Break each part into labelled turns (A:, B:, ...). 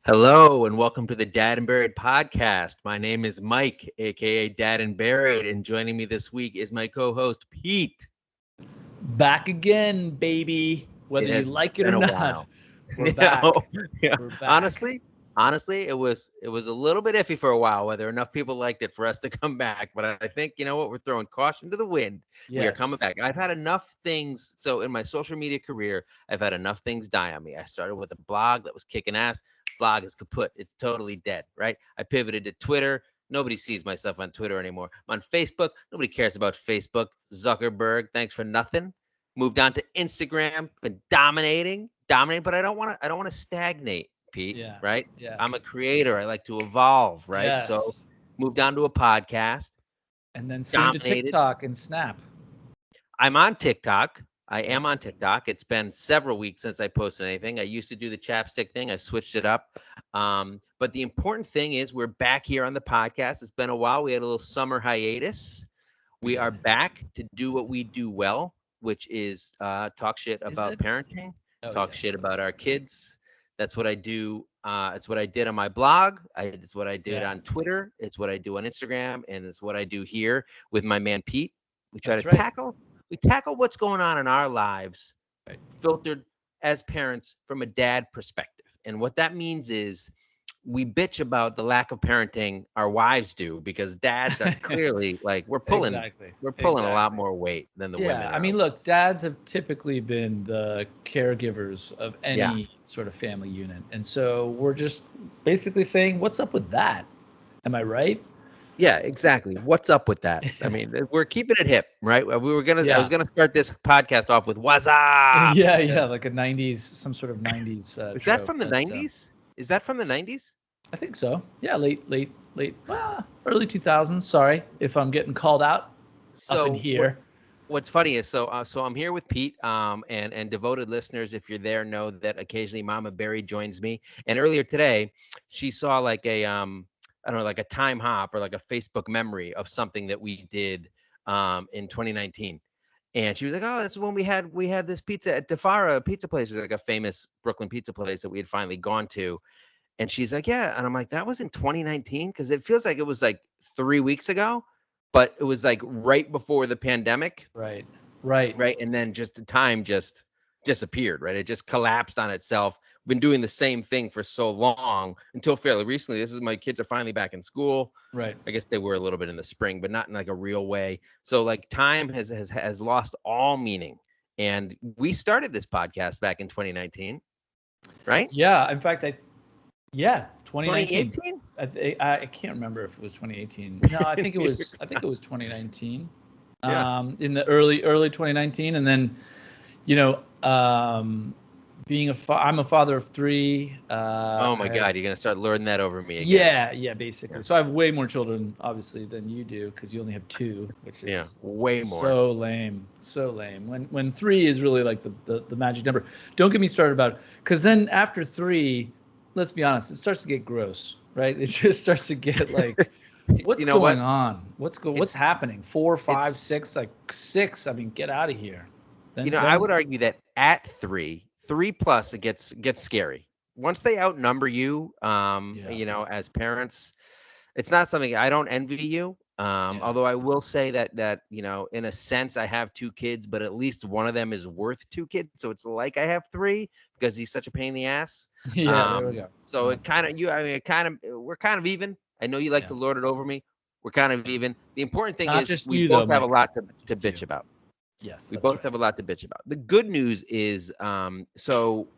A: Hello and welcome to the Dad and Buried podcast. My name is Mike, aka Dad and Buried, and joining me this week is my co-host Pete.
B: Back again, baby. Whether
A: It
B: you
A: has
B: like it
A: been
B: or
A: a
B: not,
A: while.
B: we're back.
A: Yeah.
B: We're back.
A: Honestly, it was a little bit iffy for a while whether enough people liked it for us to come back. But I think you know what, we're throwing caution to the wind. We are coming
B: Yes.
A: back. I've had enough things. So in my social media career, I've had enough things die on me. I started with a blog that was kicking ass. Blog is kaput. It's totally dead. Right. I pivoted to Twitter. Nobody sees my stuff on Twitter anymore. I'm on Facebook. Nobody cares about Facebook. Zuckerberg, thanks for nothing. Moved on to Instagram, been dominating, but I don't want to stagnate, Pete,
B: Yeah.
A: right?
B: Yeah.
A: I'm a creator. I like to evolve, right? So
B: Yes.
A: moved on to a podcast,
B: And then soon to
A: dominated.
B: TikTok and Snap.
A: I'm on TikTok. I
B: Yeah.
A: am on TikTok. It's been several weeks since I posted anything. I used to do the chapstick thing. I switched it up. But the important thing is we're back here on the podcast. It's been a while. We had a little summer hiatus.
B: We
A: We are
B: did.
A: back to do what we do well, which is talk shit
B: Is
A: about
B: it?
A: parenting,
B: Oh,
A: talk
B: yes.
A: shit about our kids. That's what I do. It's what I did on my blog. It's what I did
B: Yeah.
A: on Twitter. It's what I do on Instagram, and it's what I do here with my man Pete. We try to
B: That's right.
A: tackle what's going on in our lives,
B: Right.
A: filtered as parents from a dad perspective. And what that means is we bitch about the lack of parenting our wives do because dads are clearly like
B: Exactly.
A: we're pulling a lot
B: Exactly.
A: more weight than the
B: Yeah.
A: women
B: I
A: are.
B: mean, look, dads have typically been the caregivers of
A: Yeah.
B: any sort of family unit. And so we're just basically saying, what's up with that? Am I right?
A: Yeah, exactly. What's up with that? I mean, we're keeping it hip, right? I was
B: Yeah.
A: gonna start this podcast off with "What's up?"
B: Yeah, yeah, like a 90s, some sort of 90s
A: Is that
B: trope.
A: from the
B: But
A: '90s? Is that from the '90s?
B: I think so. Yeah, early 2000s. Sorry if I'm getting called out up in
A: So
B: here.
A: what's funny is so I'm here with Pete, and devoted listeners, if you're there, know that occasionally Mama Berry joins me. And earlier today, she saw like a I don't know, like a time hop or like a Facebook memory of something that we did in 2019. And she was like, "Oh, that's when we had this pizza at Defara pizza place, it was like a famous Brooklyn pizza place that we had finally gone to." And she's like, "Yeah." And I'm like, "That was in 2019?" Because it feels like it was like 3 weeks ago, but it was like right before the pandemic,
B: Right, right.
A: right? And then just the time just disappeared, right? It just collapsed on itself. Been doing the same thing for so long until fairly recently. This is my kids are finally back in school.
B: Right.
A: I guess they were a little bit in the spring, but not in like a real way. So like time has lost all meaning. And we started this podcast back in 2019, right?
B: Yeah, in fact, 2019.
A: 2018?
B: I can't remember if it was 2018. No, I think it was 2019.
A: Yeah.
B: In the early 2019, and then, you know, being I'm a father of three.
A: Oh
B: I
A: my
B: have
A: God, you're gonna start learning that over me again.
B: Yeah, yeah, basically.
A: Yeah.
B: So I have way more children, obviously, than you do, because you only have two, which
A: Yeah,
B: is
A: way more.
B: so lame, so lame. When three is really like the magic number. Don't get me started about, because then after three, let's be honest, it starts to get gross, right? It just starts to get like, what's
A: You know
B: going
A: what?
B: on? What's
A: It's
B: happening? 4, 5,
A: it's
B: 6, like six. I mean, get out of here.
A: I
B: Then
A: would argue that at three plus, it gets scary. Once they outnumber you,
B: yeah,
A: as parents, it's not something I don't envy you.
B: yeah,
A: Although I will say that in a sense, I have two kids, but at least one of them is worth two kids, so it's like I have three because he's such a pain in the ass.
B: yeah. There we go.
A: So
B: Yeah,
A: it kind of I mean, it kind of we're kind of even. I know you like
B: yeah.
A: to lord it over me. We're kind of even. The important thing
B: Not
A: is
B: just
A: we
B: you though,
A: both have a
B: Mike.
A: lot
B: Not
A: to
B: just you.
A: bitch about.
B: Yes,
A: We
B: that's
A: both
B: right.
A: have a lot to bitch about. The good news is, so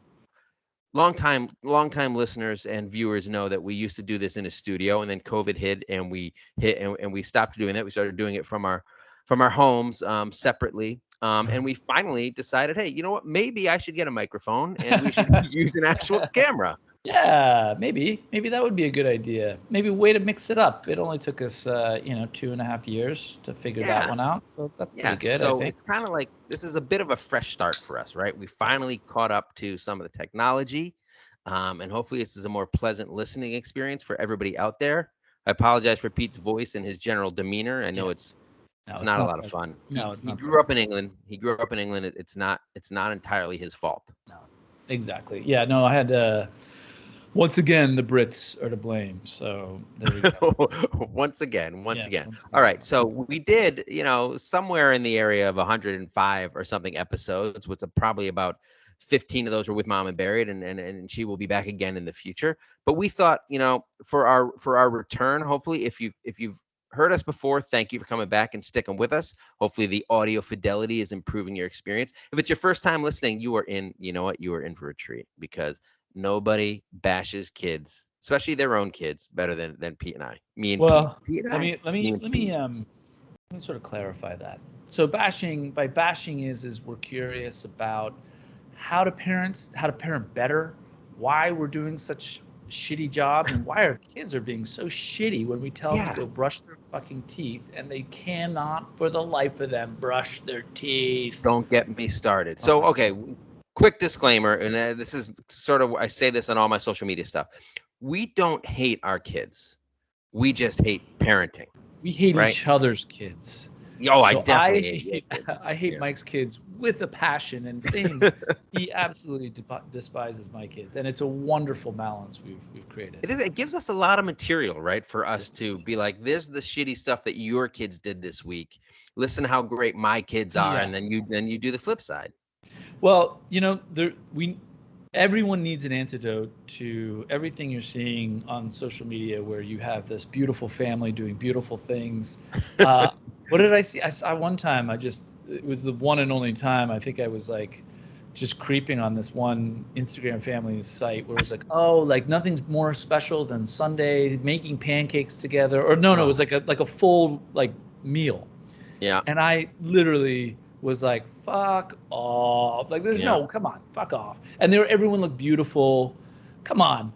A: long time listeners and viewers know that we used to do this in a studio, and then COVID hit, and we stopped doing that. We started doing it from our homes, separately. And we finally decided, hey, you know what? Maybe I should get a microphone and we should use an actual camera.
B: Yeah, maybe that would be a good idea. Maybe a way to mix it up. It only took us, 2.5 years to figure that
A: Yeah.
B: one out, so that's pretty
A: Yeah,
B: good, I
A: so
B: think.
A: it's kind of like this is a bit of a fresh start for us, right? We finally caught up to some of the technology, and hopefully this is a more pleasant listening experience for everybody out there. I apologize for Pete's voice and his general demeanor. I know
B: Yeah.
A: it's
B: No, it's
A: not a
B: not
A: lot of
B: pleasant.
A: fun.
B: No,
A: He
B: it's
A: he
B: not
A: grew
B: pleasant.
A: up in England. It's not entirely his fault.
B: No, exactly. Yeah, no, I had Once again, the Brits are to blame. So there we go.
A: Once again, once
B: Yeah,
A: again.
B: once
A: All
B: again.
A: right. So we did, somewhere in the area of 105 or something episodes, with probably about 15 of those were with Mom and Buried, and she will be back again in the future. But we thought, for our return, hopefully, if you've heard us before, thank you for coming back and sticking with us. Hopefully the audio fidelity is improving your experience. If it's your first time listening, you are in for a treat, because nobody bashes kids, especially their own kids, better than Pete and I. Me and Pete.
B: Well,
A: Pete and
B: let
A: I.
B: me let
A: Me
B: me
A: and
B: let me
A: Pete.
B: um let me sort of clarify that. So bashing is we're curious about how to parent better, why we're doing such shitty jobs, and why our kids are being so shitty when we tell them to
A: Yeah.
B: go brush their fucking teeth and they cannot for the life of them brush their teeth.
A: Don't get me started.
B: Oh
A: So,
B: my
A: okay,
B: god.
A: quick disclaimer, and this is sort of, I say this on all my social media stuff. We don't hate our kids. We just hate parenting,
B: We hate
A: right?
B: each other's kids.
A: Oh, I
B: So I
A: definitely hate your
B: hate
A: kids.
B: I hate
A: Yeah.
B: Mike's kids with a passion, and same, he absolutely despises my kids, and it's a wonderful balance we've created.
A: It is. It gives us a lot of material, right, for us to be like, "This is the shitty stuff that your kids did this week. Listen how great my kids are,"
B: Yeah.
A: and then you do the flip side.
B: Well, everyone needs an antidote to everything you're seeing on social media, where you have this beautiful family doing beautiful things. Uh, what did I see? I saw one time. It was the one and only time. I think I was like just creeping on this one Instagram family's site where it was like, oh, like nothing's more special than Sunday making pancakes together. Or no, it
A: Oh,
B: was like a full like meal.
A: yeah,
B: And I literally was like, fuck off. Like, there's
A: yeah.
B: no, come on, fuck off. And everyone looked beautiful. Come on.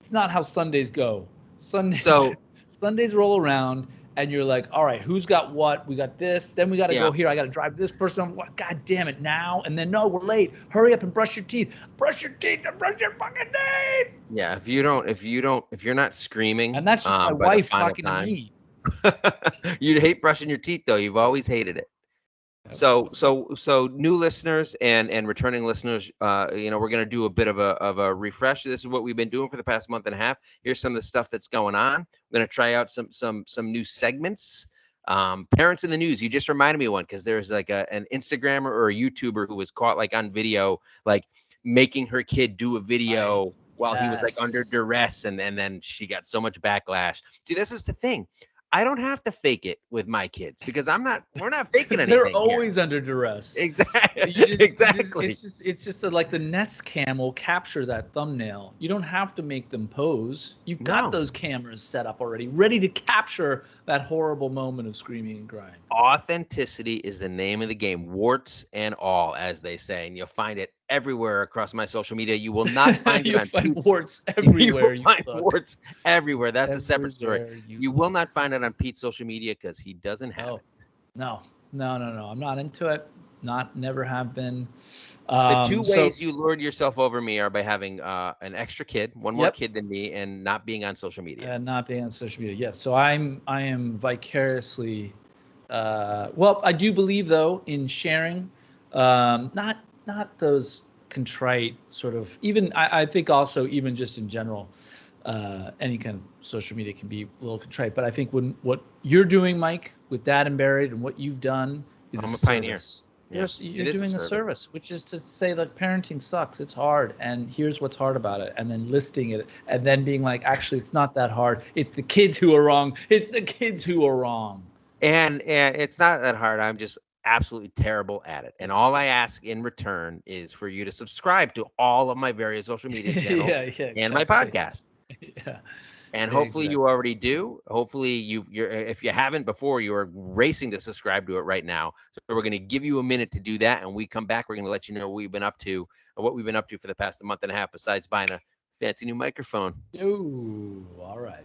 B: It's not how Sundays go. Sundays,
A: So,
B: Sundays roll around and you're like, all right, who's got what? We got this. Then we got to
A: yeah,
B: go here. I got to drive this person. What? God damn it now. And then, no, we're late. Hurry up and brush your teeth. Brush your teeth and brush your fucking teeth.
A: yeah. If you're not screaming,
B: And that's just my
A: by the
B: wife
A: final
B: talking to
A: time,
B: me.
A: you'd hate brushing your teeth, though. You've always hated it.
B: Yep.
A: So new listeners and returning listeners, we're gonna do a bit of a refresh. This is what we've been doing for the past month and a half. Here's some of the stuff that's going on. We're gonna try out some new segments. Parents in the news. You just reminded me of one, because there's like an Instagrammer or a YouTuber who was caught like on video, like making her kid do a
B: Right.
A: video while he was like under
B: Yes.
A: duress, and then she got so much backlash. See, this is the thing. I don't have to fake it with my kids, because we're not faking
B: Because they're
A: anything here.
B: always under duress.
A: Exactly.
B: Exactly.
A: Exactly.
B: It's just like the Nest Cam will capture that thumbnail. You don't have to make them pose. You've got
A: No.
B: those cameras set up already, ready to capture that horrible moment of screaming and crying.
A: Authenticity is the name of the game, warts and all, as they say, and you'll find it everywhere across my social media. You will not find it
B: You'll
A: on
B: find
A: Pete's.
B: warts
A: You will
B: everywhere you
A: find
B: look.
A: warts everywhere. That's a separate story.
B: Everywhere you
A: You will
B: look.
A: not find it on Pete's social media, because he doesn't have
B: No,
A: it.
B: no, no. I'm not into it. Never have been.
A: The two
B: So
A: ways you lured yourself over me are by having an extra kid, one more
B: yep.
A: kid than me, and not being on social media.
B: Not being on social media. Yes. So I am vicariously. Well, I do believe though in sharing, not those contrite sort of. Even I think also even just in general, any kind of social media can be a little contrite. But I think when what you're doing, Mike, with Dad and Buried, and what you've done is
A: I'm
B: a
A: a pioneer.
B: service.
A: Yeah,
B: You're
A: it is a
B: doing a
A: service.
B: service, which is to say that parenting sucks. It's hard, and here's what's hard about it, and then listing it, and then being like, actually, it's not that hard. It's the kids who are wrong. It's the kids who are wrong.
A: And it's not that hard. I'm just absolutely terrible at it. And all I ask in return is for you to subscribe to all of my various social media channels
B: Yeah,
A: and my
B: exactly.
A: podcast.
B: Yeah,
A: And hopefully
B: exactly.
A: you already do. Hopefully you're, if you haven't before, you are racing to subscribe to it right now. So we're going to give you a minute to do that, and we come back, we're going to let you know what we've been up to, or what we've been up to for the past month and a half, besides buying a fancy new microphone.
B: Oh, all right.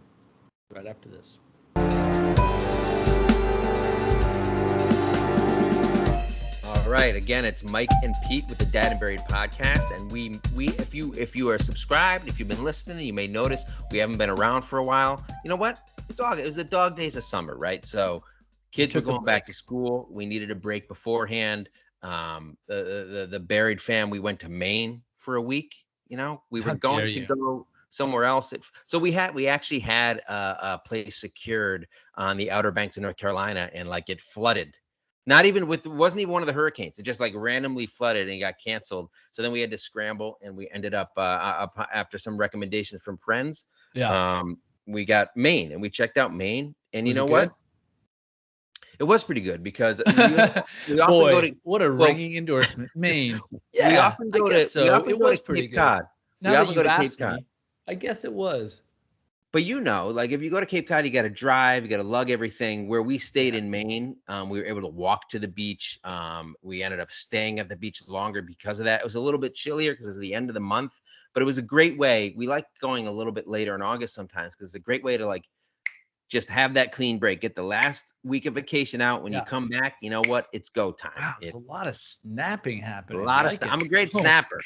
B: Right after this.
A: All right, again, it's Mike and Pete with the Dad and Buried podcast, and we if you are subscribed, if you've been listening, you may notice we haven't been around for a while. You know what? It was the dog days of summer, right? So kids were going back to school. We needed a break beforehand. The Buried fam, we went to Maine for a week. We were
B: How dare
A: going to
B: you?
A: go. somewhere else. So we actually had a place secured on the Outer Banks of North Carolina, and like it flooded. Not even with, it wasn't even one of the hurricanes. It just like randomly flooded and got canceled. So then we had to scramble, and we ended up after some recommendations from friends.
B: Yeah.
A: We got Maine, and we checked out Maine, and you
B: Was it
A: know
B: good?
A: what? It was pretty good because we often
B: Boy,
A: go to,
B: what a
A: well,
B: ringing endorsement. Maine.
A: we
B: Yeah,
A: often
B: I
A: go
B: guess
A: to we
B: so.
A: often
B: It
A: go to
B: was pretty
A: Cape
B: good.
A: Cod.
B: Now
A: We
B: that
A: often go
B: you've
A: to Cape
B: asked
A: Cod.
B: me, I guess it was.
A: But you know, like if you go to Cape Cod, you got to drive, you got to lug everything. Where we stayed in Maine, we were able to walk to the beach. We ended up staying at the beach longer because of that. It was a little bit chillier because it was the end of the month, but it was a great way. We like going a little bit later in August sometimes because it's a great way to like just have that clean break, get the last week of vacation out. When you
B: Yeah.
A: come back, you know what? It's go time.
B: Wow, there's a lot of snapping
A: A
B: happening.
A: lot
B: I
A: of
B: like
A: stuff.
B: it.
A: I'm a great
B: Oh,
A: snapper.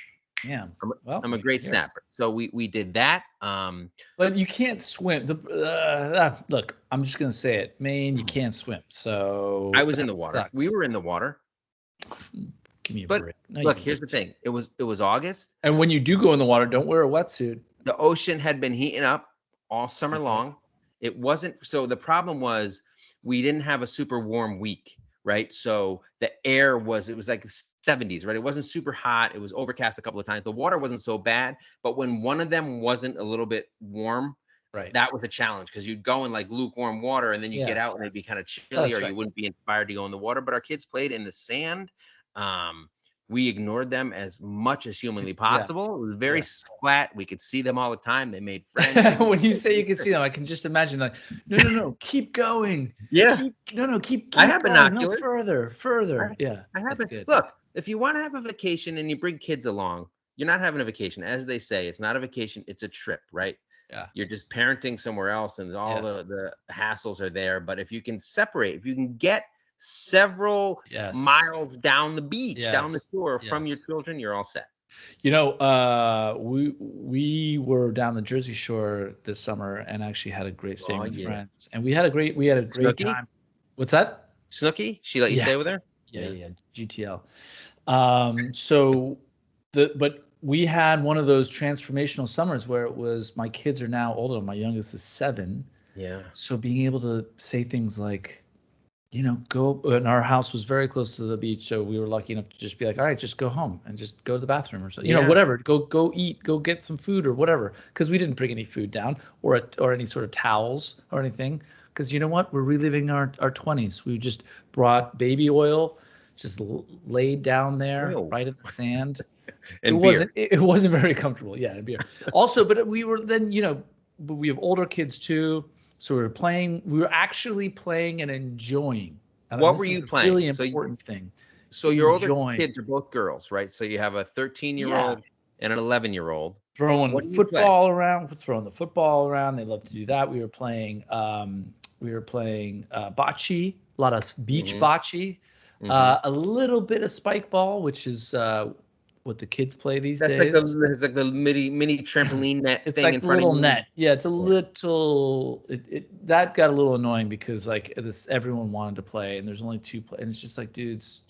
B: yeah.
A: I'm
B: Well,
A: I'm a great
B: here.
A: snapper. So we did that.
B: But you can't swim. Look, I'm just gonna say it. Maine, you can't swim. So
A: I was in the
B: that
A: water. We
B: sucks.
A: were in the water.
B: Give me a
A: But
B: break. No, you
A: look, here's the
B: weren't.
A: thing. It was August.
B: And when you do go in the water, don't wear a wetsuit.
A: The ocean had been heating up all summer
B: Okay.
A: long. It wasn't, so the problem was we didn't have a super warm week, right? So the air was, it was like 70s, right? It wasn't super hot. It was overcast a couple of times. The water wasn't so bad, but when one of them wasn't a little bit warm,
B: Right.
A: that was a challenge because you'd go in like lukewarm water and then you get
B: Yeah.
A: out and it'd be kind of chilly,
B: That's
A: or you
B: right.
A: wouldn't be inspired to go in the water. But our kids played in the sand. We ignored them as much as humanly
B: Yeah.
A: possible. It was very
B: Yeah.
A: flat. We could see them all the time. They made friends.
B: When you say you can see them, I can just imagine like, no, keep going.
A: Yeah,
B: Keep
A: I have
B: going. No,
A: binoculars.
B: further. Yeah,
A: I have
B: that's
A: it.
B: good.
A: Look, if you want to have a vacation and you bring kids along, you're not having a vacation. As they say, it's not a vacation, it's a trip, right?
B: Yeah.
A: You're just parenting somewhere else, and all
B: Yeah.
A: the hassles are there. But if you can separate, if you can get several
B: Yes.
A: miles down the beach, down the
B: Yes.
A: shore from your
B: Yes.
A: children, you're all set.
B: You know, we were down the Jersey Shore this summer and actually had a great staying
A: Oh,
B: with
A: yeah.
B: friends, and we had a great
A: Snooki?
B: time. What's that?
A: Snooki, she let you
B: Yeah.
A: stay with her?
B: Yeah, GTL. But we had one of those transformational summers where it was, my kids are now older. My youngest is 7.
A: Yeah.
B: So being able to say things like, go, and our house was very close to the beach, so we were lucky enough to just be like, all right, just go home and just go to the bathroom or something,
A: Yeah.
B: whatever, go eat, go get some food or whatever, because we didn't bring any food down or any sort of towels or anything, because you know what, we're reliving our 20s. We just brought baby oil, just laid down there
A: Ew.
B: right in the sand.
A: And
B: it
A: beer.
B: wasn't very comfortable. Yeah, and beer. Also, but we were then, but we have older kids too. So we were actually playing and enjoying. And
A: What
B: this
A: were
B: is
A: you
B: a
A: playing?
B: really
A: So
B: important thing.
A: So your older
B: Enjoying.
A: kids are both girls, right? So you have a 13-year-old and an 11-year-old.
B: Throwing
A: What
B: the
A: do you play?
B: football around. They love to do that. We were playing bocce, a lot of beach
A: Mhm.
B: bocce,
A: Mhm.
B: a little bit of spike ball, which is what the kids play these
A: That's
B: days.
A: it's like the mini trampoline net
B: It's
A: thing
B: like
A: in
B: the
A: front
B: little
A: of you.
B: net. Yeah, it's a little. That got a little annoying because like everyone wanted to play and there's only 2 play, and it's just like, dudes,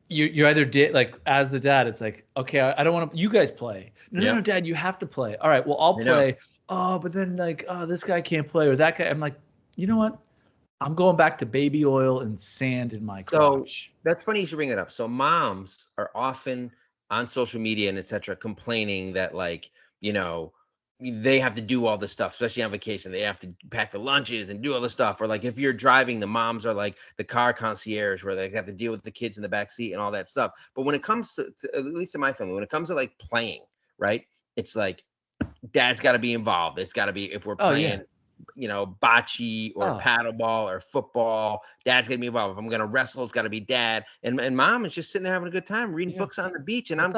B: you're either like, as the dad, it's like, okay, I don't want to. You guys play. No, Dad, you have to play. All right, well, I'll play. Oh, but then like, oh, this guy can't play or that guy. I'm like, you know what? I'm going back to baby oil and sand in my crotch.
A: That's funny you should bring it up. So moms are often on social media and etc. complaining that like, they have to do all this stuff, especially on vacation. They have to pack the lunches and do all this stuff. Or like if you're driving, the moms are like the car concierge where they have to deal with the kids in the back seat and all that stuff. But when it comes to at least in my family, when it comes to like playing, right? It's like dad's got to be involved. It's got to be, if we're playing, bocce or paddleball or football, dad's gonna be involved. If I'm gonna wrestle, it's got to be dad. And mom is just sitting there having a good time reading books on the beach, and I'm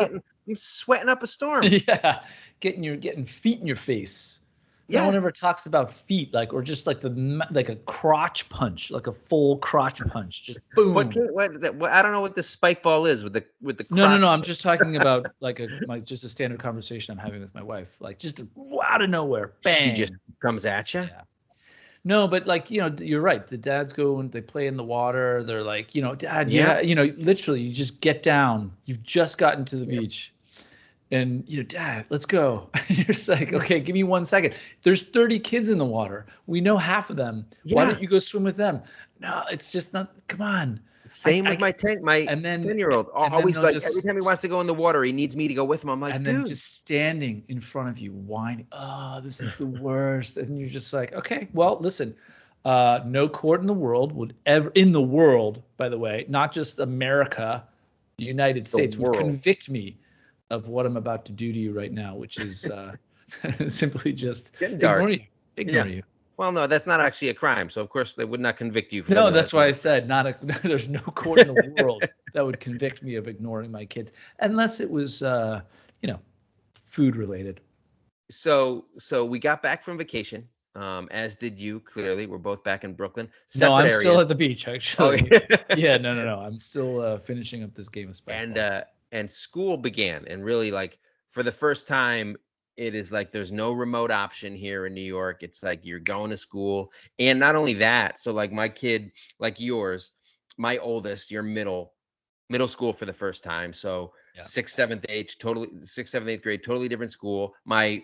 A: sweating up a storm.
B: Yeah, getting feet in your face.
A: Yeah.
B: No one ever talks about feet, or just like a crotch punch, like a full crotch punch, just boom.
A: What I don't know what the spike ball is with the crotch.
B: No. I'm just talking about just a standard conversation I'm having with my wife, like just out of nowhere, bang.
A: She just comes at you.
B: Yeah. No, but you're right. The dads go and they play in the water. They're like, Dad, literally, you just get down. You've just gotten to the beach. And Dad, let's go. You're just like, okay, give me 1 second. There's 30 kids in the water. We know half of them. Why don't you go swim with them? No, it's just not. Come on.
A: Same with my
B: and then
A: 10-year-old.
B: and then
A: Always
B: they'll
A: like every
B: just
A: time he wants to go in the water, he needs me to go with him. I'm like,
B: and
A: dude.
B: then just standing in front of you, whining. Oh, this is the worst. And you're just like, okay, well, listen. No court in the world by the way, not just America, the United States, would convict me of what I'm about to do to you right now, which is simply just ignore you.
A: Well, no, that's not actually a crime. So of course they would not convict you.
B: No, that's why I said there's no court in the world that would convict me of ignoring my kids, unless it was, food related.
A: So we got back from vacation, as did you. Clearly, we're both back in Brooklyn.
B: No, I'm still at the beach actually. Oh, yeah, no. I'm still finishing up this game of Spikeball.
A: And school began, and really, like, for the first time, it is like there's no remote option here in New York. It's like you're going to school, and not only that. So like my kid, like yours, my oldest, you're middle school for the first time. So 6th, 7th, 8th grade, totally different school. My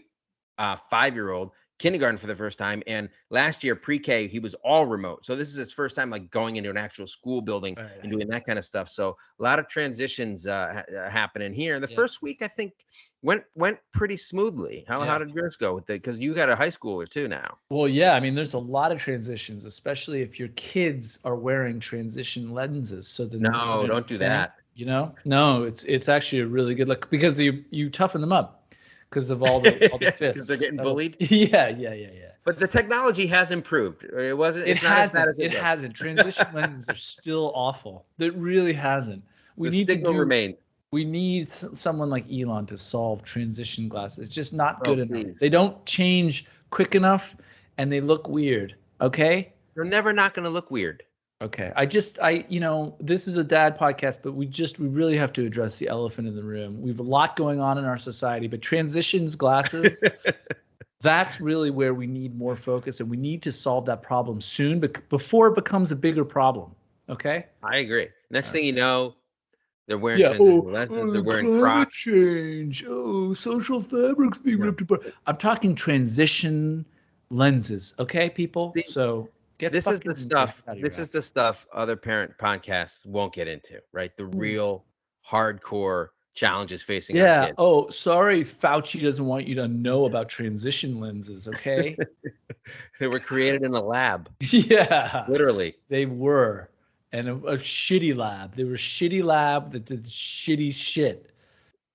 A: 5-year-old, kindergarten for the first time, and last year pre-K he was all remote. So this is his first time like going into an actual school building and doing that kind of stuff. So a lot of transitions happening here. The first week I think went pretty smoothly. How did yours go with it? Because you got a high schooler too now.
B: Well, yeah, I mean there's a lot of transitions, especially if your kids are wearing transition lenses. So
A: no, don't do that.
B: No, it's actually a really good look because you toughen them up. Because of all the fists.
A: Because they're getting bullied?
B: Yeah.
A: But the technology has improved. It
B: hasn't. Transition lenses are still awful. It really hasn't.
A: The stigma remains.
B: We need someone like Elon to solve transition glasses. It's just not good enough. They don't change quick enough, and they look weird. Okay?
A: They're never not going to look weird.
B: Okay. This is a dad podcast, but we really have to address the elephant in the room. We have a lot going on in our society, but transitions glasses, that's really where we need more focus, and we need to solve that problem soon before it becomes a bigger problem. Okay?
A: I agree. Next thing you know, they're wearing transition glasses. They're wearing Crocs.
B: Change. Oh, social fabric's being ripped apart. I'm talking transition lenses. Okay, people? So this is
A: the stuff other parent podcasts won't get into, right? The real hardcore challenges facing our kids.
B: Oh, sorry, Fauci doesn't want you to know about transition lenses, okay?
A: They were created in a lab.
B: Yeah.
A: Literally.
B: They were. And a shitty lab. They were a shitty lab that did shitty shit.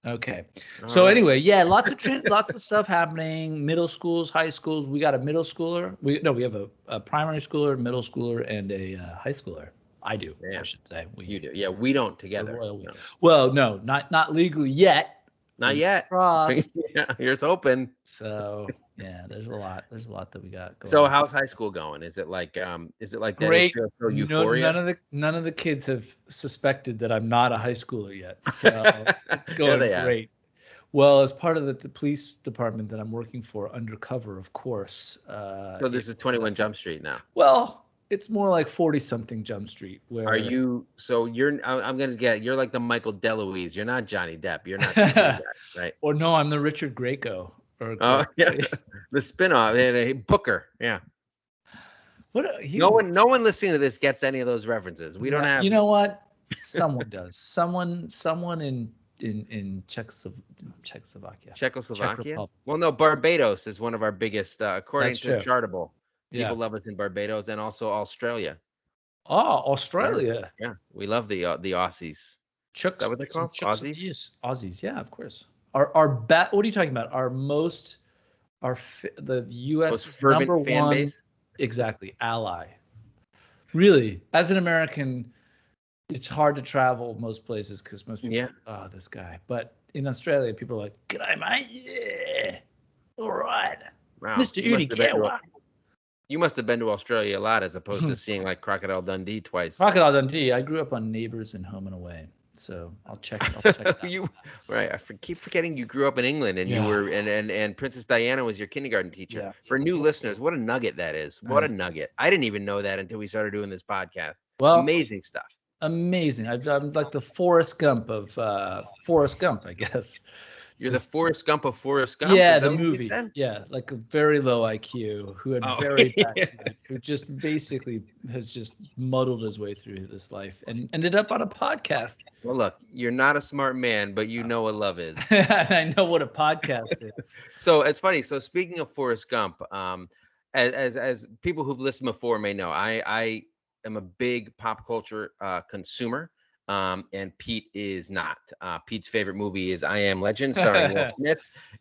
B: Okay. So anyway, lots of stuff happening. Middle schools, high schools. We got a middle schooler. We have a primary schooler, middle schooler, and a high schooler. I do. I should say.
A: You do. Yeah, we don't together.
B: No. Well, no, not legally yet.
A: Not yet. Yeah, here's hoping.
B: So there's a lot that we got going.
A: So how's high school going? Is it like
B: great?
A: Euphoria?
B: None of the kids have suspected that I'm not a high schooler yet. So it's going great. Well, as part of the police department that I'm working for, undercover, of course.
A: So this is 21 Jump Street now.
B: Well, it's more like 40-something Jump Street. Where
A: are you? So I'm gonna get. You're like the Michael DeLuise. You're not Johnny Depp. You're not the guy, right?
B: Or no, I'm the Richard Grieco.
A: The spinoff, Booker. Yeah. No one listening to this gets any of those references. We don't have.
B: You know what? Someone does. Someone in Czechoslovakia.
A: Well, no, Barbados is one of our biggest, according
B: That's
A: to
B: true.
A: Chartable. People love us in Barbados and also Australia.
B: Oh, Australia.
A: Yeah, we love the Aussies.
B: Chucks,
A: is that what they call
B: Aussies? Aussies, yeah, of course. What are you talking about? The U.S.
A: most fervent
B: number
A: fan
B: one,
A: base?
B: Exactly, ally. Really, as an American, it's hard to travel most places because most people, this guy. But in Australia, people are like, "G'day, mate. Yeah, all right,
A: wow.
B: Mr. Udi."
A: You must have been to Australia a lot, as opposed to seeing like Crocodile Dundee twice.
B: Crocodile Dundee. I grew up on Neighbours and Home and Away, so I'll check that.
A: Right. I keep forgetting you grew up in England, and you were and Princess Diana was your kindergarten teacher. Yeah. For new listeners, what a nugget that is! What a nugget! I didn't even know that until we started doing this podcast. Well, amazing stuff.
B: Amazing. I'm like the Forrest Gump of Forrest Gump, I guess.
A: You're the
B: Just
A: Forrest Gump of Forrest Gump.
B: yeah,
A: Is
B: the
A: that what you
B: movie.
A: said?
B: Yeah, like a very low IQ who had
A: Oh,
B: very bad
A: yeah.
B: teeth, who just basically has just muddled his way through this life and ended up on a podcast.
A: Well, look, you're not a smart man, but you know what love is.
B: And I know what a podcast is.
A: So it's funny. So speaking of Forrest Gump, as people who've listened before may know, I am a big pop culture consumer. And Pete is not. Pete's favorite movie is I Am Legend, starring Will Smith,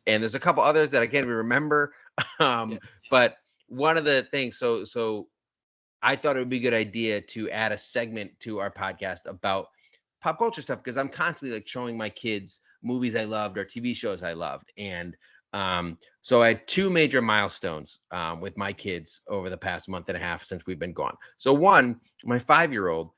A: and there's a couple others that I can't even remember.
B: Yes.
A: But one of the things, so I thought it would be a good idea to add a segment to our podcast about pop culture stuff because I'm constantly like showing my kids movies I loved or TV shows I loved. And so I had two major milestones with my kids over the past month and a half since we've been gone. So one, my 5-year-old,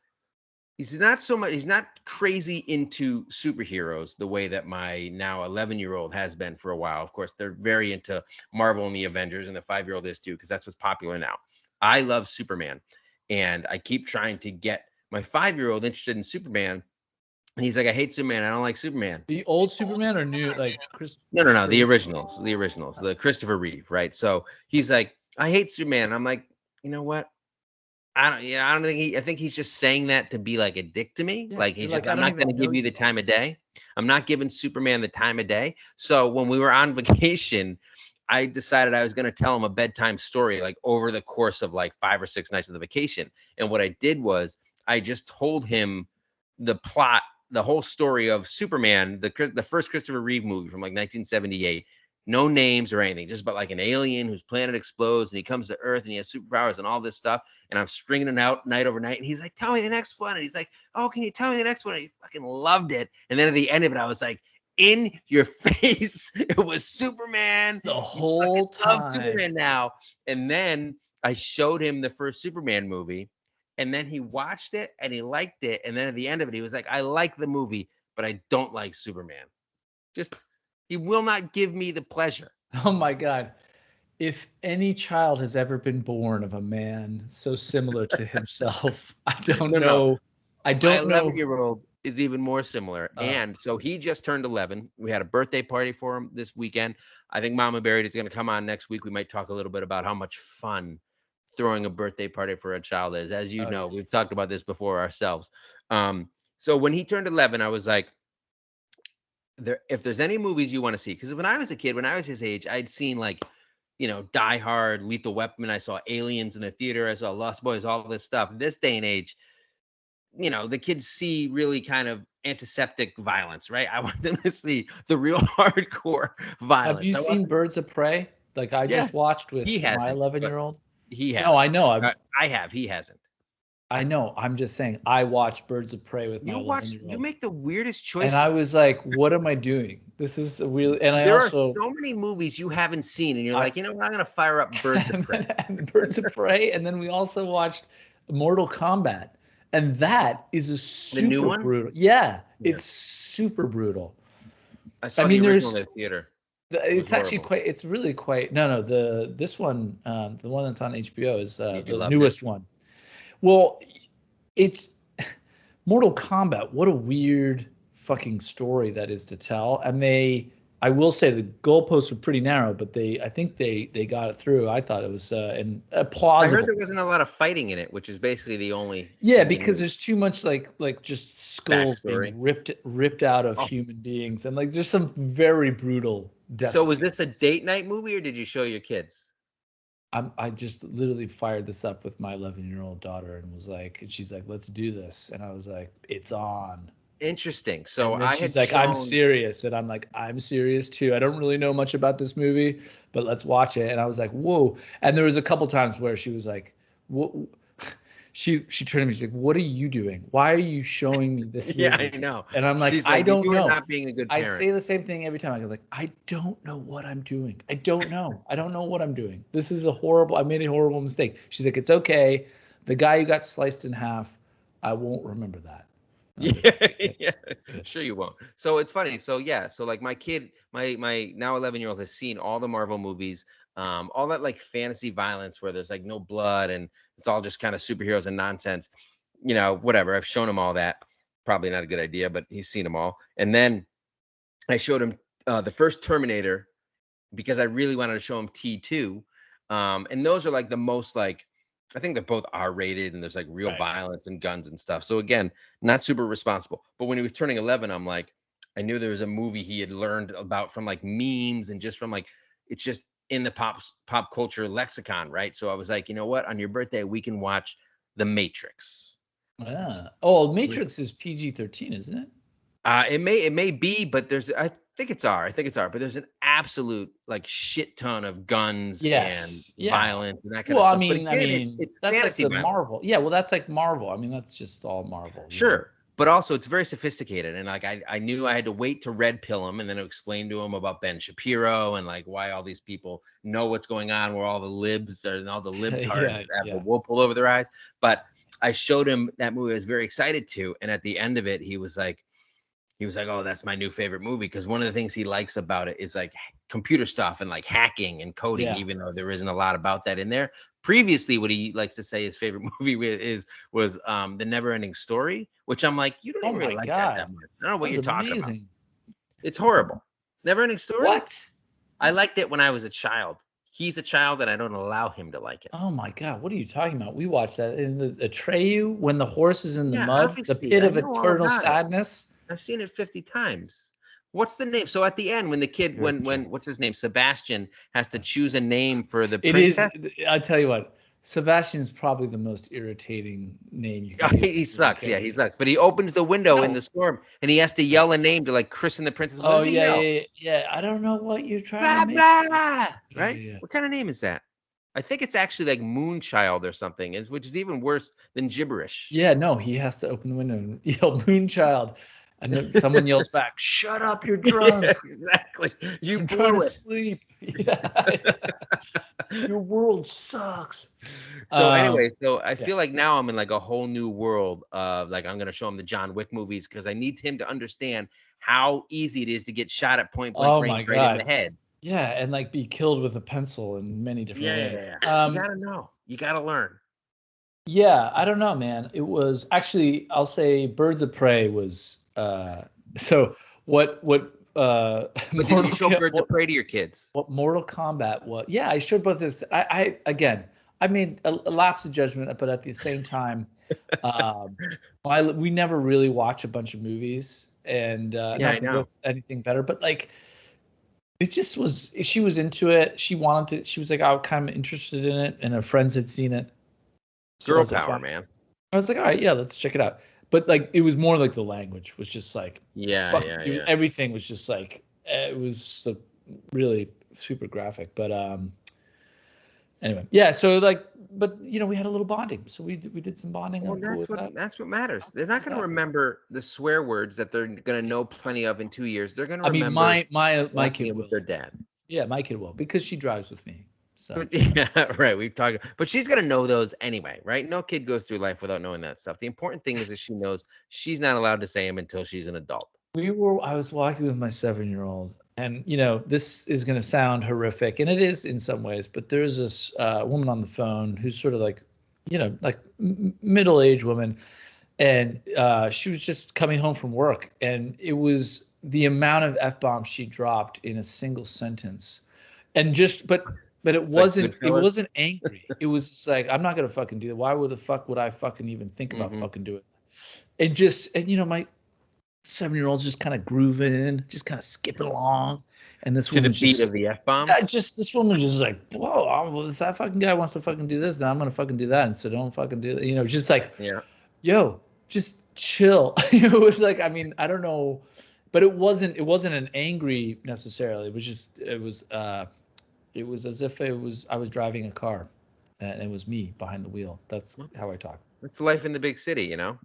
A: he's not crazy into superheroes the way that my now 11-year-old has been for a while. Of course, they're very into Marvel and the Avengers, and the 5-year-old is too, because that's what's popular now. I love Superman, and I keep trying to get my 5-year-old interested in Superman. And he's like, I hate Superman. I don't like Superman.
B: The old Superman or new, like Chris?
A: No, the originals, the Christopher Reeve, right? So he's like, I hate Superman. I'm like, you know what? I don't think I think he's just saying that to be like a dick to me.
B: Yeah,
A: Like he's
B: like,
A: just,
B: I
A: I'm
B: don't
A: not going to
B: even know
A: give you the time of day. I'm not giving Superman the time of day. So when we were on vacation, I decided I was going to tell him a bedtime story like over the course of like 5 or 6 nights of the vacation. And what I did was I just told him the plot, the whole story of Superman, the first Christopher Reeve movie from like 1978. No names or anything, just about like an alien whose planet explodes and he comes to Earth and he has superpowers and all this stuff. And I'm stringing it out night over night. And he's like, tell me the next one. And he's like, oh, can you tell me the next one? And he fucking loved it. And then at the end of it, I was like, in your face, it was Superman.
B: the
A: You
B: whole
A: fucking love
B: time.
A: Superman now. And then I showed him the first Superman movie. And then he watched it and he liked it. And then at the end of it, he was like, I like the movie, but I don't like Superman. Just, he will not give me the pleasure.
B: Oh my God. If any child has ever been born of a man so similar to himself, I don't
A: No, no.
B: know. I
A: My
B: don't know.
A: 11-year-old is even more similar. And so he just turned 11. We had a birthday party for him this weekend. I think Mama Buried is going to come on next week. We might talk a little bit about how much fun throwing a birthday party for a child is. As you know, we've talked about this before ourselves. So when he turned 11, I was like, if there's any movies you want to see, because when I was a kid, when I was his age, I'd seen like, Die Hard, Lethal Weapon. I saw Aliens in the theater. I saw Lost Boys, all this stuff. This day and age, the kids see really kind of antiseptic violence, right? I want them to see the real hardcore violence.
B: Have you seen Birds of Prey? Like I just watched with
A: He
B: my
A: hasn't,
B: 11-year-old.
A: He has.
B: No, I know.
A: I have. He hasn't.
B: I know. I'm just saying. I watched Birds of Prey with my 11-year-old.
A: You make the weirdest choices.
B: And I was like, "What am I doing? This is really." And
A: there are so many movies you haven't seen, and you're like, I'm gonna fire up Birds of Prey.
B: And Birds of Prey, and then we also watched Mortal Kombat, and that is a super
A: new one?
B: brutal. Yeah, it's super brutal.
A: I saw the original in the theater.
B: It's actually quite. It's really quite. No. This one, the one that's on HBO is the newest one. Well, it's Mortal Kombat. What a weird fucking story that is to tell. And I will say the goalposts were pretty narrow, but I think they got it through. I thought it was plausible.
A: I heard there wasn't a lot of fighting in it, which is basically the only.
B: Yeah, because there's too much like just skulls being ripped out of human beings, and like there's some very brutal deaths.
A: So was this a date night movie, or did you show your kids?
B: I just literally fired this up with my 11-year-old daughter and was like, and she's like, let's do this. And I was like, it's on.
A: Interesting. So
B: she's like, I'm serious. And I'm like, I'm serious too. I don't really know much about this movie, but let's watch it. And I was like, whoa. And there was a couple times where she was like, what? She turned to me, she's like, what are you doing? Why are you showing me this movie?
A: Yeah, I know.
B: And I'm like, I don't know.
A: Not being a good parent.
B: I say the same thing every time. I go like, I don't know what I'm doing. I don't know. I don't know what I'm doing. This is I made a horrible mistake. She's like, it's okay. The guy who got sliced in half, I won't remember that.
A: Yeah, sure you won't. So it's funny. So yeah, so like my kid, my now 11-year-old has seen all the Marvel movies, all that like fantasy violence where there's like no blood and it's all just kind of superheroes and nonsense, whatever. I've shown him all that. Probably not a good idea, but he's seen them all. And then I showed him the first Terminator, because I really wanted to show him T2. And those are like the most like, I think they're both R-rated and there's like real
B: Right.
A: violence and guns and stuff. So again, not super responsible. But when he was turning 11, I'm like, I knew there was a movie he had learned about from like memes and just from like, it's just in the pop culture lexicon, right? So I was like, you know what? On your birthday, we can watch The Matrix.
B: Yeah. Oh, Matrix is PG-13, isn't it?
A: It may be, but I think it's R. I think it's R. But there's an absolute like shit ton of guns and
B: Yes. Yeah.
A: violence and that kind
B: Well,
A: of
B: I
A: stuff. But
B: mean, I
A: again,
B: mean,
A: it's
B: that's like
A: fantasy
B: the
A: violence.
B: Marvel. Yeah, well, that's like Marvel. I mean, that's just all Marvel.
A: Sure. But also it's very sophisticated. And like I knew I had to wait to red pill him and then explain to him about Ben Shapiro and like why all these people know what's going on, where all the libs are and all the libtards have the wool pull over their eyes. But I showed him that movie. I was very excited to. And at the end of it, he was like, oh, that's my new favorite movie. Because one of the things he likes about it is like computer stuff and like hacking and coding, even though there isn't a lot about that in there. Previously, what he likes to say his favorite movie was The Never Ending Story, which I'm like, you don't even really like that much. I don't know what you're talking about. It's horrible. Never Ending Story?
B: What?
A: I liked it when I was a child. He's a child and I don't allow him to like it.
B: Oh my God, what are you talking about? We watched that in the Atreyu when the horse is in the mud, the
A: obviously,
B: pit of eternal sadness.
A: I've seen it 50 times. What's the name? So at the end, when the kid, when what's his name, Sebastian has to choose a name for the princess.
B: I'll tell you what, Sebastian's probably the most irritating name you can give.
A: He sucks. Yeah, he sucks. But he opens the window in the storm and he has to yell a name to like christen the princess.
B: Oh yeah. I don't know what you're trying to make.
A: Right? Yeah. What kind of name is that? I think it's actually like Moonchild or something, which is even worse than gibberish.
B: Yeah, no, he has to open the window and yell Moonchild. And then someone yells back, "Shut up, you're drunk."
A: Yeah, exactly. You
B: blew it. Sleep. Yeah. Your world sucks.
A: So anyway, I feel like now I'm in like a whole new world of like I'm gonna show him the John Wick movies because I need him to understand how easy it is to get shot at point blank range right in the head.
B: Yeah, and like be killed with a pencil in many different ways.
A: Yeah. You gotta know. You gotta learn.
B: Yeah, I don't know, man. It was actually, I'll say Birds of Prey was so what
A: but did you show Birds of Prey to your kids?
B: What Mortal Kombat was? Yeah, I showed both this. I again, I made a lapse of judgment, but at the same time, we never really watch a bunch of movies, and not that that's anything better, but like it just was. She was into it. She wanted to. She was like, I was kind of interested in it, and her friends had seen it.
A: Girl power, man.
B: I was like, all right, yeah, let's check it out. But like, it was more like the language was just like, everything was just like, it was just really super graphic. But anyway, yeah. So like, but you know, we had a little bonding, so we did some bonding.
A: Well, that's what matters. They're not going to remember the swear words that they're going to know plenty of in 2 years. They're going to remember.
B: I mean, my kid will.
A: With their dad.
B: Yeah, my kid will because she drives with me. So.
A: Yeah, right. We've talked, but she's gonna know those anyway, right? No kid goes through life without knowing that stuff. The important thing is that she knows she's not allowed to say them until she's an adult.
B: I was walking with my 7-year-old, and you know, this is gonna sound horrific, and it is in some ways. But there's this woman on the phone who's sort of like, you know, like middle-aged woman, and she was just coming home from work, and it was the amount of F-bombs she dropped in a single sentence, and just but it wasn't angry. It was just like, I'm not gonna fucking do that. Why would the fuck would I fucking even think about fucking doing it? And you know, my 7-year-old's just kind of grooving, just kind of skipping along. And this woman
A: to the beat of the F-bomb.
B: This woman was just like, whoa, if that fucking guy wants to fucking do this, then I'm gonna fucking do that. And so don't fucking do that. You know, just like, yo, just chill. It was like, I mean, I don't know, but it wasn't an angry necessarily. It was as if I was driving a car, and it was me behind the wheel. That's how I talk.
A: It's life in the big city, you know.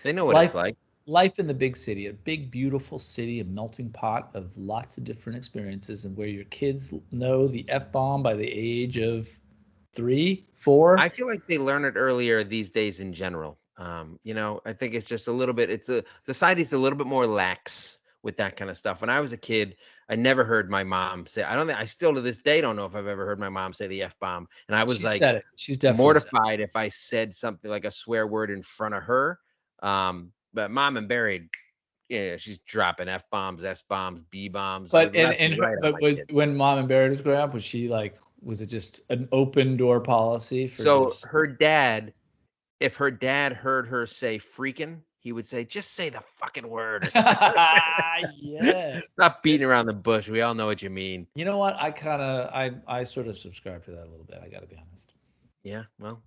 A: They know what it's like.
B: Life in the big city, a big, beautiful city, a melting pot of lots of different experiences, and where your kids know the F-bomb by the age of 3, 4.
A: I feel like they learn it earlier these days in general. You know, I think it's just a little bit. Society's a little bit more lax with that kind of stuff. When I was a kid, I never heard my mom say. I still to this day don't know if I've ever heard my mom say the F-bomb. And I was
B: said it. She's definitely
A: mortified if I said something like a swear word in front of her. But Mom and Barry Yeah, she's dropping F bombs, S bombs, B bombs,
B: But
A: left and right on
B: but
A: my kid.
B: when mom and Barrett was growing up, was she like, was it just an open door policy for
A: So
B: just?
A: her dad, if her dad heard her say freaking, he would say, just say the fucking word or something.
B: Yeah.
A: Not beating around the bush. We all know what you mean.
B: You know what? I sort of subscribe to that a little bit. I got to be honest.
A: Yeah, well,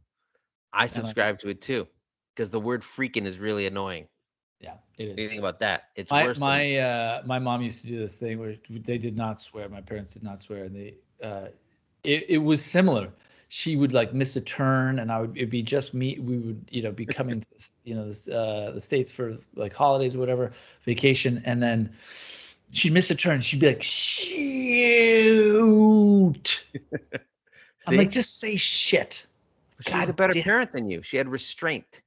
A: I
B: And
A: subscribe to it too, because the word freaking is really annoying.
B: yeah, it
A: What do you
B: is.
A: think about that? It's worse than
B: My mom used to do this thing where they did not swear. My parents did not swear, and it was similar. She would like miss a turn, and it'd be just me. We would be coming to the States for like holidays or whatever, vacation, and then she'd miss a turn. She'd be like, shoot. I'm like,
A: see?
B: just say shit.
A: She was a
B: God
A: better
B: damn.
A: parent than you. She had restraint.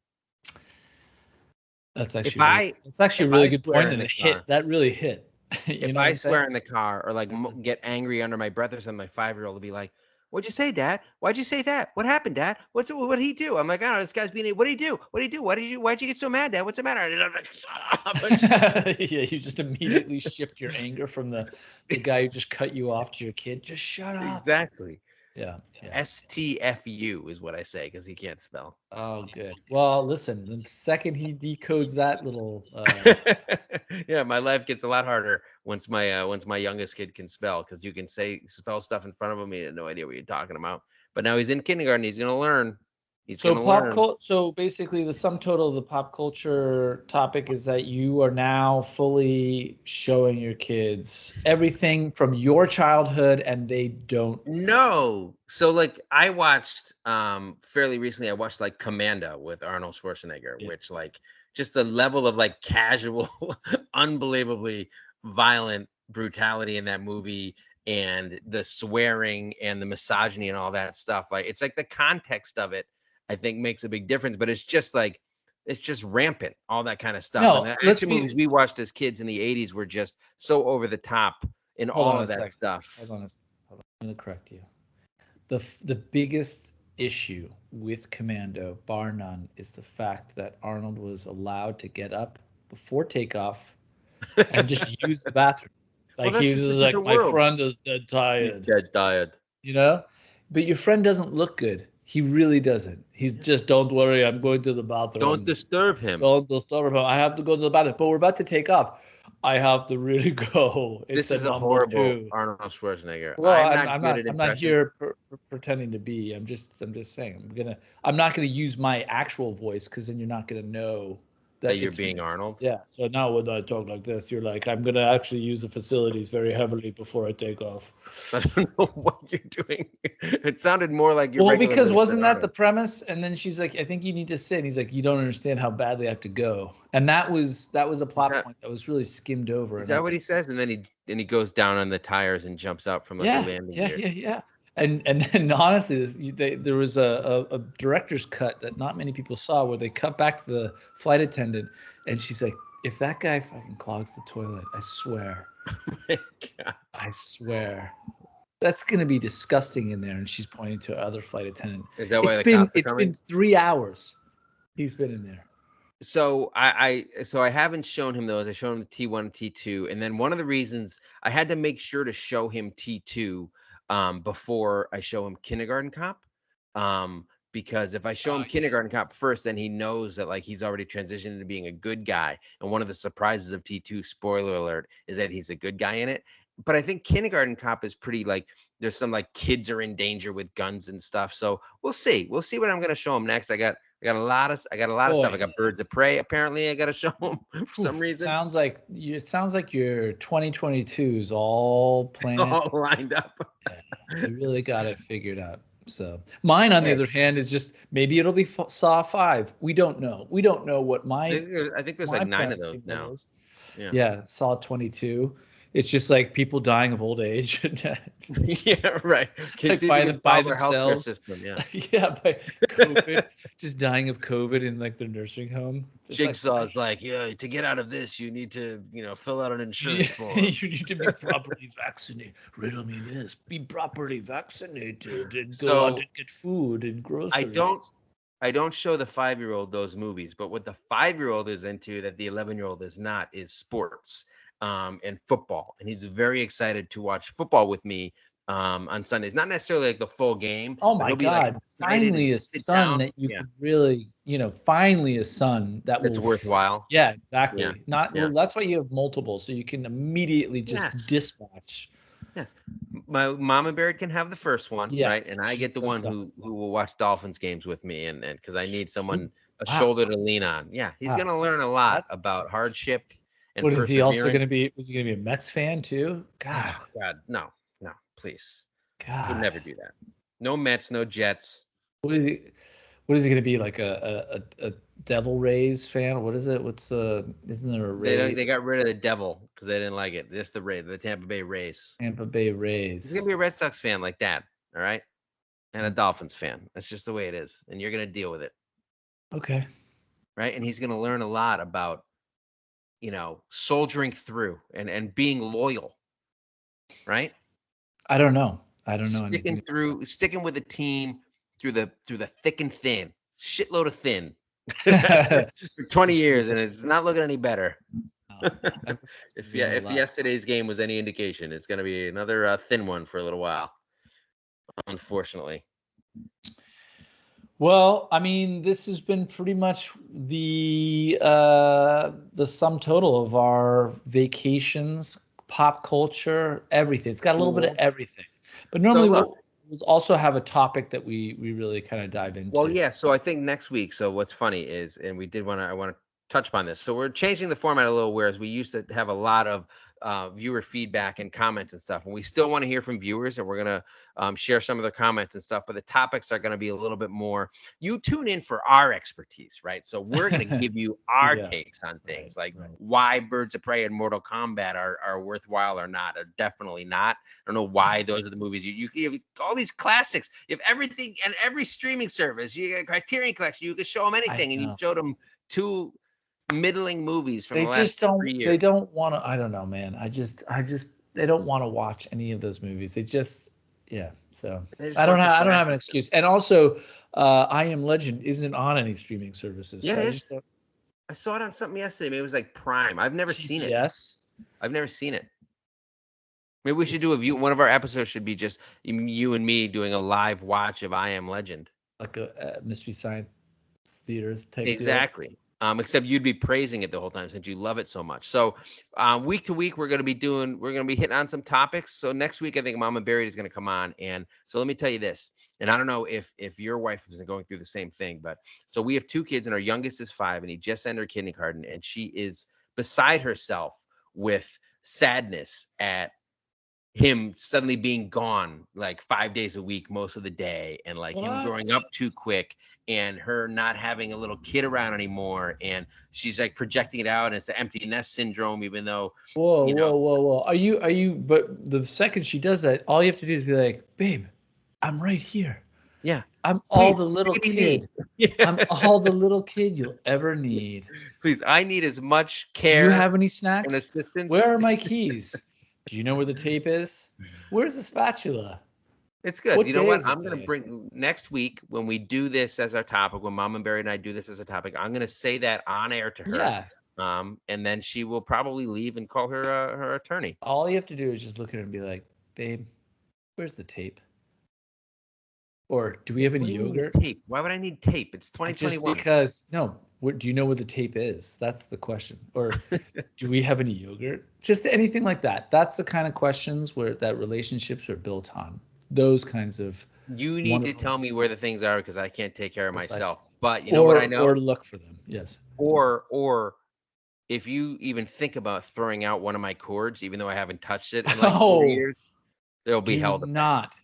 B: That's
A: If
B: actually
A: I
B: it's actually a
A: if
B: really
A: I
B: good
A: swear
B: point,
A: in
B: and
A: the
B: it hit.
A: car,
B: That really hit. You
A: if
B: know what
A: I
B: I'm saying?
A: swear in the car or like get angry under my breath or something, my 5-year-old will be like, "What'd you say, Dad? Why'd you say that? What happened, Dad? What'd he do?" I'm like, "I don't know. This guy's being. What'd he do? What'd he do? Why'd you get so mad, Dad? What's the matter?" And I'm like, "Shut up!"
B: Yeah, you just immediately shift your anger from the guy who just cut you off to your kid. Just shut up.
A: Exactly.
B: Yeah, yeah.
A: STFU is what I say because he can't spell.
B: Oh, good. Well, listen, the second he decodes that little,
A: Yeah, my life gets a lot harder once my youngest kid can spell, because you can spell stuff in front of him. He had no idea what you're talking about. But now he's in kindergarten. He's gonna learn. He's
B: so
A: gonna learn.
B: so basically the sum total of the pop culture topic is that you are now fully showing your kids everything from your childhood and they don't.
A: No. So like I watched fairly recently, I watched like Commando with Arnold Schwarzenegger,
B: Yeah.
A: which like just the level of like casual, unbelievably violent brutality in that movie, and the swearing and the misogyny and all that stuff. Like it's like the context of it, I think, makes a big difference, but it's just rampant, all that kind of stuff. And
B: No,
A: the
B: let's
A: action movies
B: be.
A: we watched as kids in the 80s were just so over the top in
B: Hold
A: all
B: on a
A: of that
B: second.
A: stuff.
B: Hold on a second. Hold on. I'm going to correct you. The biggest issue with Commando, bar none, is the fact that Arnold was allowed to get up before takeoff and just use the bathroom.
A: Well,
B: Like
A: that's
B: he
A: just a
B: was like,
A: different
B: my
A: world.
B: friend is dead
A: He's
B: tired,
A: dead tired.
B: you know? But your friend doesn't look good. He really doesn't. He's just, don't worry, I'm going to the
A: Don't
B: bathroom.
A: disturb him.
B: Don't disturb him. I have to go to the bathroom. But we're about to take off. I have to really go. It's
A: This
B: a
A: is a
B: number
A: horrible
B: two.
A: Arnold Schwarzenegger.
B: Well,
A: I'm not good at
B: I'm not
A: impressions.
B: here pretending to be. I'm just saying. I'm not gonna use my actual voice because then you're not gonna know
A: That
B: that
A: you're
B: it's
A: being Arnold.
B: yeah. So now when I talk like this, you're like, I'm gonna actually use the facilities very heavily before I take off.
A: I don't know what you're doing. It sounded more like your
B: Well,
A: regular
B: because
A: voice than
B: wasn't that the
A: Arnold.
B: premise? And then she's like, I think you need to sit. And he's like, you don't understand how badly I have to go. And that was a plot point that was really skimmed over.
A: Is
B: And I
A: that what he says? And then he goes down on the tires and jumps out from like a
B: yeah,
A: landing
B: yeah,
A: gear.
B: yeah, yeah. And then honestly, there was a director's cut that not many people saw where they cut back to the flight attendant, and she's like, "If that guy fucking clogs the toilet,
A: My God.
B: I swear, that's gonna be disgusting in there." And she's pointing to other flight attendant.
A: Is that why the cops are
B: It's
A: coming?
B: been 3 hours. He's been in there.
A: So I haven't shown him those. I showed him the T1 and T2, and then one of the reasons I had to make sure to show him T2 before I show him Kindergarten Cop, because if I show him
B: Yeah.
A: Kindergarten Cop first, then he knows that like he's already transitioned into being a good guy. And one of the surprises of T2, spoiler alert, is that he's a good guy in it. But I think Kindergarten Cop is pretty like there's some like kids are in danger with guns and stuff. So we'll see. We'll see what I'm gonna show him next. I got a lot of stuff. I got Birds of Prey. Apparently, I got to show him for some reason.
B: It sounds like your 2022 is all planned.
A: All lined up.
B: Yeah, you really got it figured out. So mine, on the other hand, is just maybe it'll be Saw 5. We don't know. We don't know what
A: I think there's like 9 of those now.
B: Yeah, Saw 22. It's just like people dying of old age.
A: Yeah, right. Kids
B: Like by
A: their healthcare
B: themselves.
A: system. Yeah.
B: Yeah, by COVID, just dying of COVID in like their nursing home. Just
A: Jigsaw's like, yeah, to get out of this, you need to, fill out an insurance form.
B: You need to be properly vaccinated. Riddle me this: be properly vaccinated and go out and get food and groceries.
A: I don't show the 5-year-old those movies, but what the 5-year-old is into that the 11-year-old is not is sports, and football. And he's very excited to watch football with me on Sundays. Not necessarily like the full game,
B: Oh
A: but
B: my
A: he'll be like
B: God!
A: excited and
B: Finally, a
A: sit
B: son
A: down.
B: that you
A: Yeah,
B: could really, finally a son that
A: that's
B: will.
A: worthwhile.
B: Yeah,
A: Yeah,
B: exactly. Not
A: yeah.
B: well. That's why you have multiple, so you can immediately just
A: Yes,
B: dispatch.
A: yes. My mom and Barrett can have the first one,
B: Yeah,
A: right? And I
B: she's
A: get the
B: that's
A: one
B: done.
A: who will watch Dolphins games with me, and because I need
B: Ooh,
A: someone, a
B: wow,
A: shoulder to lean on. Yeah, he's
B: wow.
A: gonna learn a lot
B: That's
A: about hardship and
B: what is he also going to
A: perseverance.
B: be? Was he going to be a Mets fan too? God,
A: Oh God, no, no, please. Would
B: God.
A: never do that. No Mets, no Jets.
B: What is he? What is he going to be like a Devil Rays fan? What is it? What's Isn't there a
A: They don't.
B: Ray
A: They got rid of the devil because they didn't like it. Just the Tampa Bay Rays.
B: Tampa Bay
A: He's gonna
B: Rays?
A: be a Red Sox fan like Dad. All right, and a
B: Mm,
A: Dolphins fan. That's just the way it is, and you're gonna deal with it,
B: okay,
A: right? And he's gonna learn a lot about soldiering through and being loyal, right?
B: I don't know. I don't know anything
A: Sticking through, sticking with the team through the thick and thin, shitload of thin
B: about
A: for 20
B: it.
A: years, and it's not looking any better.
B: I must
A: If
B: learn a
A: if
B: lot.
A: yesterday's game was any indication, it's going to be another thin one for a little while, unfortunately.
B: Well, I mean, this has been pretty much the sum total of our vacations, pop culture, everything. It's got a little bit of
A: Cool.
B: everything. But
A: So
B: normally
A: look,
B: we'll also have a topic that we really kind of dive
A: well,
B: into.
A: yeah. So I think next week. So what's funny is, and I want to touch upon this. So we're changing the format a little, whereas we used to have a lot of viewer feedback and comments and stuff, and we still want to hear from viewers, and we're gonna share some of their comments and stuff. But the topics are gonna be a little bit more. You tune in for our expertise, right? So we're gonna give you our
B: Yeah,
A: takes on
B: right,
A: things like
B: right.
A: why Birds of Prey and Mortal Kombat are worthwhile or not, or definitely not. I don't know why those are the movies. You have all these classics. You have everything and every streaming service. You get a Criterion Collection. You can show them
B: I
A: anything, and you
B: know.
A: showed them two middling movies from
B: They
A: the last
B: just don't
A: 3 years.
B: they don't want to. I don't know, man. I just they don't want to watch any of those movies. They just yeah. So
A: They just want the
B: I don't have an
A: slapstick.
B: excuse. And also, I Am Legend isn't on any streaming services,
A: Yeah,
B: so
A: it
B: I just
A: is.
B: don't.
A: I saw it on something yesterday. Maybe it was like Prime. I've never seen it.
B: CBS.
A: I've never seen it. Maybe we should
B: It's
A: do a view. One of our episodes should be just you and me doing a live watch of I Am Legend.
B: like a Mystery Science Theater type deal.
A: Exactly. Except you'd be praising it the whole time since you love it so much. So week to week, we're gonna be hitting on some topics. So next week, I think Mama Barry is gonna come on, and so let me tell you this. And I don't know if your wife is going through the same thing, but so we have two kids, and our youngest is 5, and he just entered kindergarten, and she is beside herself with sadness at him suddenly being gone like 5 days a week most of the day, and like him
B: What?
A: growing up too quick, and her not having a little kid around anymore, and she's like projecting it out, and it's the empty nest syndrome, even though
B: Whoa,
A: you know
B: whoa, whoa, whoa. Are you? But the second she does that, all you have to do is be like, babe, I'm right here.
A: yeah,
B: I'm all
A: please,
B: the little
A: baby me.
B: kid. I'm
A: Yeah.
B: all the little kid you'll ever need.
A: Please, I need as much
B: Do you
A: care
B: have any
A: and
B: snacks? Where
A: assistance.
B: are my keys? Do you know where the tape is? Where's the spatula?
A: It's good.
B: What
A: You know
B: day
A: what?
B: is it
A: I'm gonna
B: today?
A: bring next week when we do this as our topic, when Mom and Barry and I do this as a topic, I'm gonna say that on air to her.
B: Yeah.
A: And then she will probably leave and call her attorney.
B: All you have to do is just look at her and be like, babe, where's the tape? Or do we have
A: What
B: any
A: do you mean
B: yogurt?
A: with tape? Why would I need tape? It's
B: Just
A: 2021.
B: because, no, do you know where the tape is? That's the question. Or do we have any yogurt? Just anything like that. That's the kind of questions where that relationships are built on. Those kinds of
A: You need to
B: wonderful
A: tell me where the things are because I can't take care of
B: precise.
A: myself. But you know what I
B: Or
A: know?
B: look for them. Yes.
A: Or if you even think about throwing out one of my cords, even though I haven't touched it in like 4
B: Oh,
A: years, there'll be
B: do
A: hell to pay.
B: not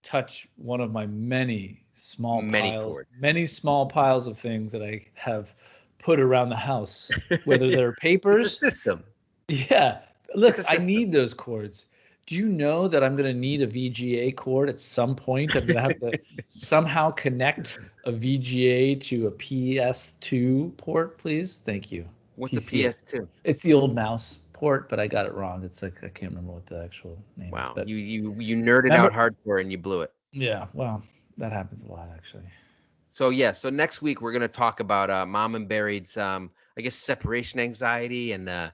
B: touch one of my
A: Many cords.
B: many small piles of things that I have put around the house, whether they're papers.
A: It's a system.
B: Yeah.
A: It's
B: Look,
A: a
B: I
A: system.
B: need those cords. Do you know that I'm going to need a VGA cord at some point? I'm going to have to somehow connect a VGA to a PS2 port, please. Thank you.
A: What's a
B: PC.
A: PS2?
B: It's the old mouse port, but I got it wrong. It's like I can't remember what the actual name is.
A: Wow.
B: But
A: You nerded
B: remember,
A: out hardcore and you blew it.
B: yeah, well, that happens a lot actually.
A: So yeah, so next week we're gonna talk about Mom and Buried's I guess separation anxiety and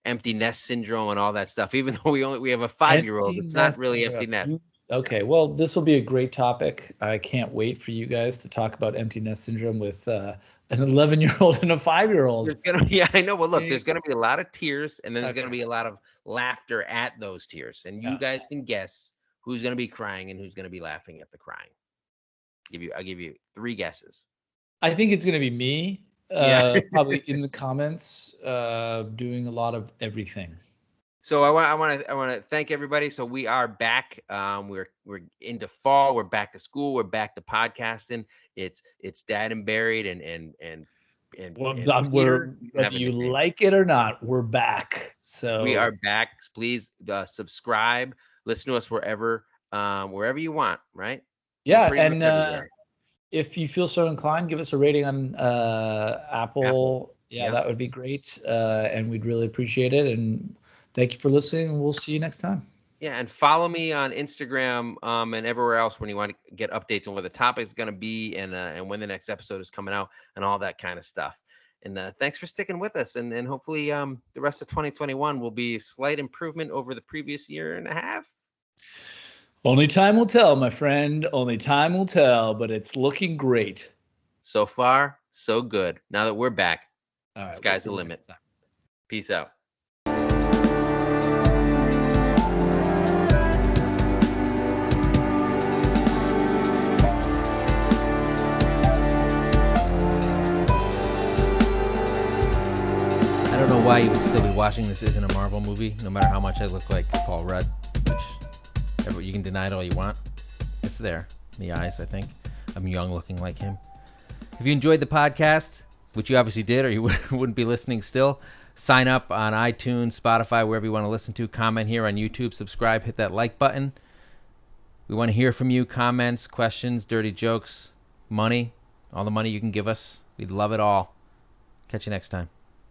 A: empty nest syndrome and all that stuff. Even though we have a 5-year-old,
B: Empty
A: it's not
B: nest
A: really empty
B: syndrome.
A: nest.
B: Okay, well, this will be a great topic. I can't wait for you guys to talk about empty nest syndrome with an 11-year-old and a 5-year-old.
A: There's gonna yeah, I know. Well, look,
B: Okay.
A: there's gonna be a lot of tears, and then there's gonna
B: Okay.
A: be a lot of laughter at those tears, and you
B: Yeah.
A: guys can guess who's gonna be crying and who's gonna be laughing at the crying. I'll give you 3 guesses.
B: I think it's gonna be me,
A: Yeah.
B: probably in the comments, doing a lot of everything.
A: So I want to thank everybody. So we are back. We're into fall. We're back to school. We're back to podcasting. It's Dad and Buried
B: Well,
A: and
B: we're
A: Peter. You can have
B: whether
A: a
B: you
A: nickname.
B: like it or not, we're back.
A: We are
B: So
A: back. Please subscribe. Listen to us wherever you want. Right? We're
B: yeah,
A: pretty much
B: and
A: everywhere.
B: if you feel so inclined, give us a rating on
A: Apple.
B: Apple. Yeah,
A: Yeah.
B: that would be great, and we'd really appreciate it. And thank you for listening. We'll see you next time.
A: Yeah, and follow me on Instagram and everywhere else when you want to get updates on what the topic is going to be and when the next episode is coming out and all that kind of stuff. And thanks for sticking with us. And hopefully the rest of 2021 will be a slight improvement over the previous year and a half.
B: Only time will tell, my friend. Only time will tell, but it's looking great.
A: So far, so good. Now that we're back,
B: All right,
A: sky's
B: see
A: the
B: you
A: limit.
B: next time.
A: Peace out.
C: I don't know why you would still be watching This Isn't a Marvel Movie, no matter how much I look like Paul Rudd, which you can deny it all you want. It's there in the eyes, I think. I'm young looking like him. If you enjoyed the podcast, which you obviously did or you wouldn't be listening still, sign up on iTunes, Spotify, wherever you want to listen to. Comment here on YouTube, subscribe, hit that like button. We want to hear from you. Comments, questions, dirty jokes, money, all the money you can give us. We'd love it all. Catch you next time.